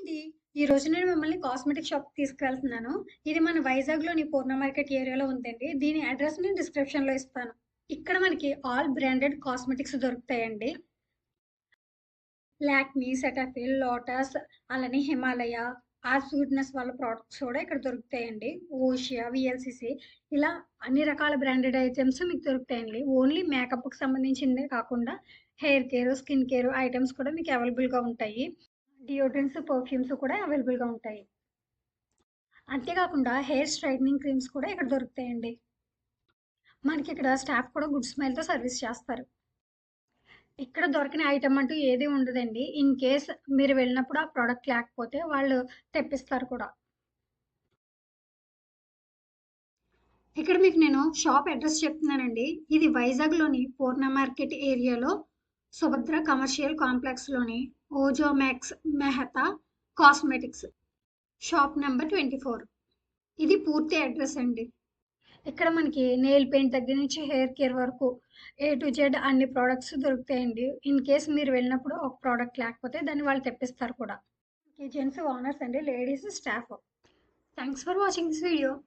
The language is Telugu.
అండి. ఈరోజు నేను మిమ్మల్ని కాస్మెటిక్ షాప్‌కి తీసుకెళ్తున్నాను. ఇది మన వైజాగ్‌లోని పూర్ణ మార్కెట్ ఏరియాలో ఉందండి. దీని అడ్రెస్ నేను డిస్క్రిప్షన్‌లో ఇస్తాను. ఇక్కడ మనకి ఆల్ బ్రాండెడ్ కాస్మెటిక్స్ దొరుకుతాయండి. లాక్మీ, సెటాఫిల్, లోటస్ అలానే హిమాలయ, ఆ స్వీట్‌నెస్ వాళ్ళ ప్రొడక్ట్స్ కూడా ఇక్కడ దొరుకుతాయండి. ఓషియా, వీఎల్‌సీసీ ఇలా అన్ని రకాల బ్రాండెడ్ ఐటెమ్స్ మీకు దొరుకుతాయండి. ఓన్లీ మేకప్‌కి సంబంధించిందే కాకుండా hair care, skin care items కూడా మీకు అవైలబుల్‌గా ఉంటాయి. డియోడ్రెంట్స్, పర్ఫ్యూమ్స్ కూడా అవైలబుల్‌గా ఉంటాయి. అంతేకాకుండా హెయిర్ స్ట్రైట్నింగ్ క్రీమ్స్ కూడా ఇక్కడ దొరుకుతాయండి. మనకిక్కడ స్టాఫ్ కూడా గుడ్ స్మైల్‌తో సర్వీస్ చేస్తారు. ఇక్కడ దొరకని ఐటెమ్ అంటూ ఏది ఉండదండి. ఇన్ కేస్ మీరు వెళ్ళినప్పుడు ఆ ప్రొడక్ట్ లేకపోతే వాళ్ళు తెప్పిస్తారు కూడా. ఇక్కడ మీకు నేను షాప్ అడ్రెస్ చెప్తున్నానండి. ఇది వైజాగ్‌లోని పూర్ణ మార్కెట్ ఏరియాలో సుభద్ర కమర్షియల్ కాంప్లెక్స్‌లోని Ozomax Mehta cosmetics shop number 24. ఇది పూర్తి అడ్రస్ అండి. ఇక్కడ మనకి నెయిల్ పెయింట్ దగ్గర నుంచి హెయిర్ కేర్ వరకు ఏ టు జెడ్ అన్ని ప్రొడక్ట్స్ దొరుకుతాయండి. ఇన్ కేస్ మీరు వెళ్ళినప్పుడు ఒక ప్రోడక్ట్ లేకపోతే దాన్ని వాళ్ళు తెప్పిస్తారు కూడా. జెంట్స్ ఓనర్స్ అండి, ladies staff. Thanks for watching this video.